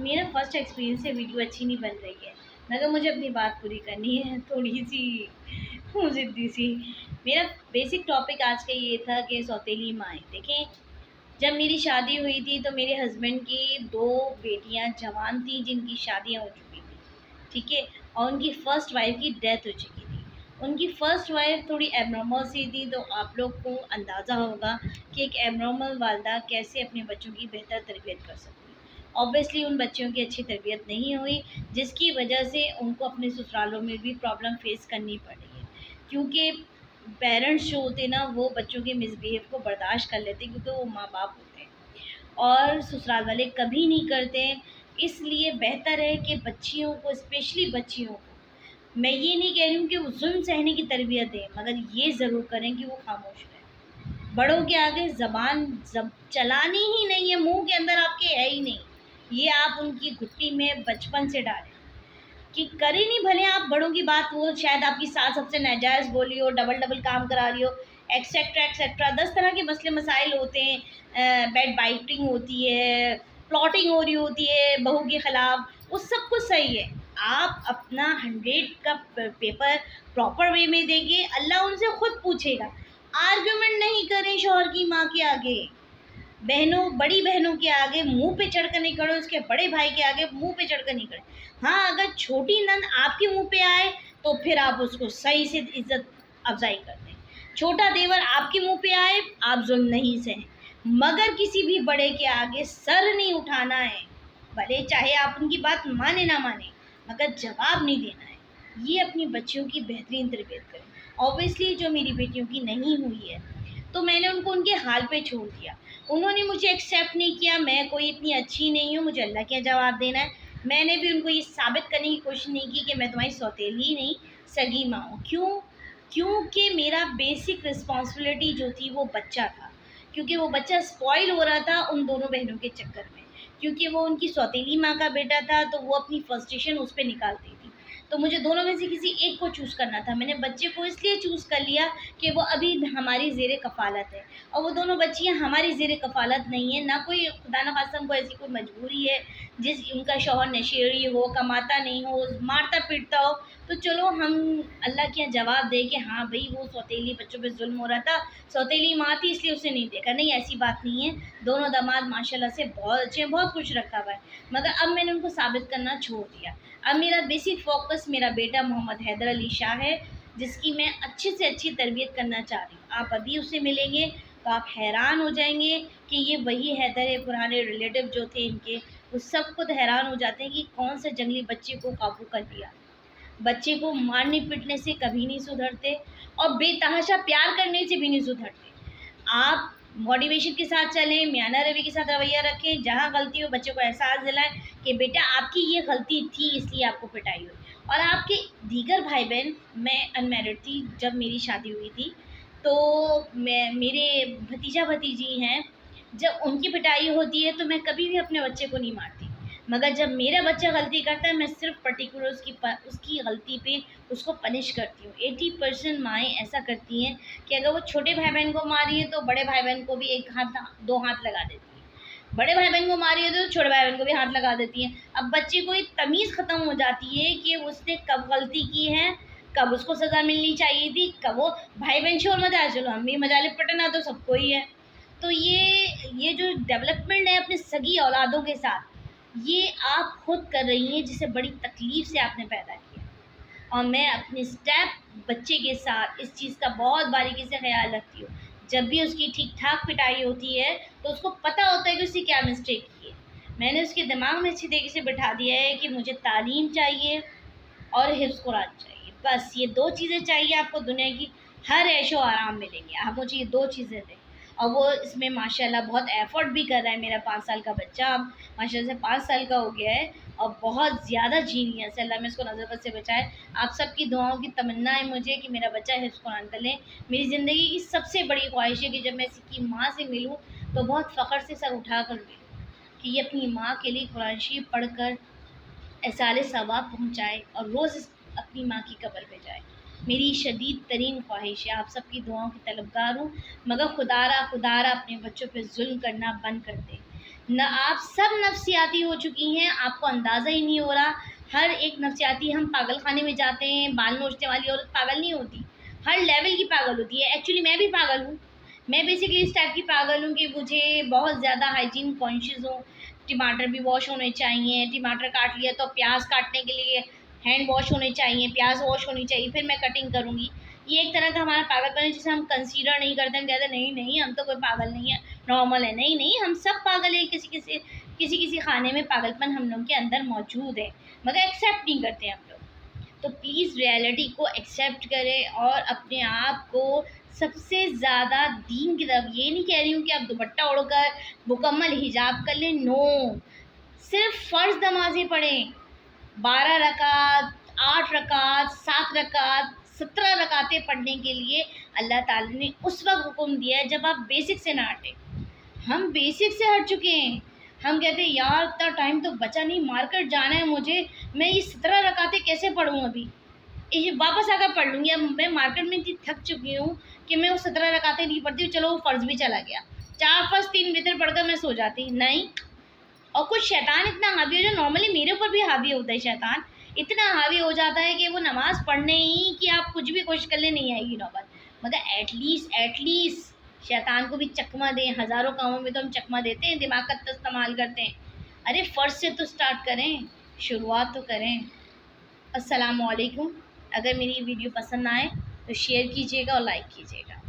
میرا first experience ہے، video اچھی نہیں بن رہی ہے مگر مجھے اپنی بات پوری کرنی ہے، تھوڑی سی ضدی سی۔ میرا بیسک ٹاپک آج کا یہ تھا کہ سوتیلی مائیں دیکھیں، جب میری شادی ہوئی تھی تو میرے ہسبینڈ کی 2 بیٹیاں جوان تھیں جن کی شادیاں ہو چکی تھیں، ٹھیک ہے، اور ان کی فرسٹ وائف کی ڈیتھ ہو چکی تھی۔ ان کی فرسٹ وائف تھوڑی ایب نارمل سی تھی، تو آپ لوگ کو اندازہ ہوگا کہ ایک ایب نارمل والدہ کیسے اپنے بچوں کی بہتر تربیت کر سکتی ہے۔ اوبیسلی ان بچوں کی اچھی تربیت نہیں ہوئی، جس کی وجہ سے ان کو اپنے سسرالوں میں بھی پرابلم فیس کرنی پڑی ہے، کیونکہ پیرنٹس جو ہوتے ہیں نا وہ بچوں کے مس بیہیو کو برداشت کر لیتے ہیں، کیونکہ وہ ماں باپ ہوتے ہیں اور سسرال والے کبھی نہیں کرتے ہیں۔ اس لیے بہتر ہے کہ بچیوں کو، اسپیشلی بچیوں کو، میں یہ نہیں کہہ رہی ہوں کہ وہ ظلم سہنے کی تربیت دیں، مگر یہ ضرور کریں کہ وہ خاموش رہیں۔ بڑوں کے آگے زبان چلانی ہی نہیں ہے، منہ کے اندر آپ کے ہے ہی نہیں، یہ آپ ان کی گھٹی میں بچپن سے ڈالیں کہ کرے نہیں، بھلے آپ بڑوں کی بات، وہ شاید آپ کی ساس سب سے ناجائز بولی ہو، ڈبل ڈبل کام کرا رہی ہو، ایکسیٹرا ایکسیٹرا، 10 طرح کے مسئلے مسائل ہوتے ہیں، بیڈ بائٹنگ ہوتی ہے، پلاٹنگ ہو رہی ہوتی ہے بہو کے خلاف، وہ سب کچھ صحیح ہے۔ آپ اپنا 100 کا پیپر پراپر وے میں دیں گے، اللہ ان سے خود پوچھے گا۔ آرگیومنٹ نہیں کریں شوہر کی ماں کے آگے، بہنوں، بڑی بہنوں کے آگے منہ پہ چڑھ کر نہیں کھڑے، اس کے بڑے بھائی کے آگے منہ پہ چڑھ کر نہیں کھڑے۔ ہاں، اگر چھوٹی نند آپ کے منہ پہ آئے تو پھر آپ اس کو صحیح سے عزت افزائی کر دیں، چھوٹا دیور آپ کے منہ پہ آئے آپ ظلم نہیں سہیں، مگر کسی بھی بڑے کے آگے سر نہیں اٹھانا ہے، بھلے چاہے آپ ان کی بات مانے نہ مانے، مگر جواب نہیں دینا ہے۔ یہ اپنی بچیوں کی بہترین تربیت کریں۔ اوبیسلی جو میری بیٹیوں کی نہیں ہوئی ہے تو میں نے ان کو ان کے حال پہ چھوڑ دیا، انہوں نے مجھے ایکسیپٹ نہیں کیا، میں کوئی اتنی اچھی نہیں ہوں، مجھے اللہ کیا جواب دینا ہے۔ میں نے بھی ان کو یہ ثابت کرنے کی کوشش نہیں کی کہ میں تمہاری سوتیلی نہیں، سگی ماں ہوں۔ کیونکہ میرا بیسک رسپانسبلٹی جو تھی وہ بچہ تھا، کیونکہ وہ بچہ اسپوائل ہو رہا تھا ان دونوں بہنوں کے چکر میں، کیونکہ وہ ان کی سوتیلی ماں کا بیٹا تھا تو وہ اپنی فرسٹریشن اس پہ نکالتی تھی، تو مجھے دونوں میں سے کسی ایک کو چوز کرنا تھا۔ میں نے بچے کو اس لیے چوز کر لیا کہ وہ ابھی ہماری زیر کفالت ہے، اور وہ دونوں بچیاں ہماری زیر کفالت نہیں ہیں، نہ کوئی خدا نخواستہ ہم کو ایسی کوئی مجبوری ہے جس ان کا شوہر نشیڑی ہو، کماتا نہیں ہو، مارتا پیٹتا ہو، تو چلو ہم اللہ کے یہاں جواب دیں کہ ہاں بھئی وہ سوتیلی بچوں پہ ظلم ہو رہا تھا، سوتیلی ماں تھی اس لیے اسے نہیں دیکھا، نہیں ایسی بات نہیں ہے، دونوں داماد ماشاءاللہ سے بہت اچھے ہیں، بہت کچھ رکھا ہوا ہے، مگر اب میں نے ان کو ثابت کرنا چھوڑ دیا۔ اب میرا بیسک فوکس میرا بیٹا محمد حیدر علی شاہ ہے، جس کی میں اچھی سے اچھی تربیت کرنا چاہ رہی ہوں۔ آپ ابھی اسے ملیں گے تو آپ حیران ہو جائیں گے کہ یہ وہی حیدر ہے، پرانے ریلیٹو جو تھے ان کے، وہ سب خود حیران ہو جاتے ہیں کہ کون سے جنگلی بچے کو قابو کر لیا۔ بچے کو مارنے پیٹنے سے کبھی نہیں سدھرتے، اور بے تحاشا پیار کرنے سے بھی نہیں سدھرتے۔ آپ موٹیویشن کے ساتھ چلیں، میانہ روی کے ساتھ رویہ رکھیں، جہاں غلطی ہو بچے کو احساس دلائیں کہ بیٹا آپ کی یہ غلطی تھی اس لیے آپ کو پٹائی ہوئی۔ اور آپ کے دیگر بھائی بہن، میں انمیرڈ تھی جب میری شادی ہوئی تھی، تو میرے بھتیجا بھتیجی ہیں، جب ان کی پٹائی ہوتی ہے تو میں کبھی بھی اپنے بچے کو نہیں مارتی، مگر جب میرا بچہ غلطی کرتا ہے میں صرف پرٹیکولر اس کی غلطی پہ اس کو پنش کرتی ہوں۔ 80% مائیں ایسا کرتی ہیں کہ اگر وہ چھوٹے بھائی بہن کو ماری ہے تو بڑے بھائی بہن کو بھی ایک ہاتھ 2 ہاتھ لگا دیتی ہیں، بڑے بھائی بہن کو ماری ہے تو چھوٹے بھائی بہن کو بھی ہاتھ لگا دیتی ہیں۔ اب بچے کو ایک تمیز ختم ہو جاتی ہے کہ اس نے کب غلطی کی ہے، کب اس کو سزا ملنی چاہیے تھی، کب وہ بھائی بہن شور مچا، چلو ہم بھی مجالے، پٹنا تو سب کو ہی ہے۔ تو یہ جو ڈیولپمنٹ ہے اپنے سگی اولادوں کے ساتھ، یہ آپ خود کر رہی ہیں، جسے بڑی تکلیف سے آپ نے پیدا کیا، اور میں اپنے اسٹیپ بچے کے ساتھ اس چیز کا بہت باریکی سے خیال رکھتی ہوں۔ جب بھی اس کی ٹھیک ٹھاک پٹائی ہوتی ہے تو اس کو پتہ ہوتا ہے کہ اس نے کیا مسٹیک کی ہے۔ میں نے اس کے دماغ میں اچھی طریقے سے بٹھا دیا ہے کہ مجھے تعلیم چاہیے اور حفظ قرآن چاہیے، بس یہ 2 چیزیں چاہیے آپ کو، دنیا کی ہر عیش و آرام ملیں گے، آپ مجھے یہ 2 چیزیں دیں۔ اور وہ اس میں ماشاءاللہ بہت ایفرٹ بھی کر رہا ہے، میرا 5 سال کا بچہ اب ماشاءاللہ سے 5 سال کا ہو گیا ہے، اور بہت زیادہ جینیس ہے، اللہ میں اس کو نظر بد سے بچائے۔ آپ سب کی دعاؤں کی تمنا ہے مجھے کہ میرا بچہ حفظ قرآن کر لے۔ میری زندگی کی سب سے بڑی خواہش ہے کہ جب میں اس کی ماں سے ملوں تو بہت فخر سے سر اٹھا کر ملوں کہ یہ اپنی ماں کے لیے قرآن شریف پڑھ کر ایصال ثواب پہنچائے اور روز اپنی ماں کی قبر پہ جائے۔ میری شدید ترین خواہش ہے، آپ سب کی دعاؤں کی طلبگار ہوں، مگر خدا را اپنے بچوں پہ ظلم کرنا بند کر دے۔ نہ آپ سب نفسیاتی ہو چکی ہیں، آپ کو اندازہ ہی نہیں ہو رہا. ہر ایک نفسیاتی، ہم پاگل خانے میں جاتے ہیں، بال نوچنے والی عورت پاگل نہیں ہوتی، ہر لیول کی پاگل ہوتی ہے. ایکچولی میں بھی پاگل ہوں. میں بیسکلی اس ٹائپ کی پاگل ہوں کہ مجھے بہت زیادہ ہائیجین کانشیس ہوں. ٹماٹر بھی واش ہونے چاہیے، ٹماٹر کاٹ لیا تو پیاز کاٹنے کے لیے ہینڈ واش ہونے چاہیے، پیاز واش ہونی چاہیے، پھر میں کٹنگ کروں گی. یہ ایک طرح کا ہمارا پاگل پن ہے جسے ہم کنسیڈر نہیں کرتے. ہم کہتے ہیں نہیں نہیں ہم تو کوئی پاگل نہیں ہے، نارمل ہے. نہیں نہیں، ہم سب پاگل ہیں. کسی خانے میں پاگل پن ہم لوگ کے اندر موجود ہے، مگر ایکسیپٹ نہیں کرتے ہم لوگ. تو پلیز ریئلٹی کو ایکسیپٹ کریں اور اپنے آپ کو سب سے زیادہ دین کی طرف. یہ نہیں کہہ رہی ہوں کہ آپ دوپٹہ اوڑھ کر مکمل حجاب کر لیں، نو. صرف فرض نمازیں پڑھیں، 12 رکعت، 8 رکعت، 7 رکعت، 17 رکعتیں پڑھنے کے لیے اللہ تعالی نے اس وقت حکم دیا ہے جب آپ بیسک سے نہ ہٹیں. ہم بیسک سے ہٹ چکے ہیں. ہم کہتے ہیں یار اتنا ٹائم تو بچا نہیں، مارکیٹ جانا ہے مجھے، میں یہ 17 رکعتیں کیسے پڑھوں؟ ابھی واپس آ کر پڑھ لوں گی. اب میں مارکیٹ میں اتنی تھک چکی ہوں کہ میں وہ 17 رکعتیں نہیں پڑھتی ہوں. چلو وہ فرض بھی چلا گیا، 4 فرض 3 وتر پڑھ کر میں سو جاتی. نہیں. اور کچھ شیطان اتنا حاوی ہو جو نارملی میرے اوپر بھی حاوی ہوتا ہے. شیطان اتنا حاوی ہو جاتا ہے کہ وہ نماز پڑھنے ہی کہ آپ کچھ بھی کوشش کر لیں نہیں آئے گی نوبت. مگر ایٹ لیسٹ شیطان کو بھی چکمہ دیں. ہزاروں کاموں میں تو ہم چکمہ دیتے ہیں، دماغ کا استعمال کرتے ہیں. ارے فرض سے تو سٹارٹ کریں، شروعات تو کریں. السلام علیکم. اگر میری ویڈیو پسند آئے تو شیئر کیجیے گا اور لائک کیجیے گا.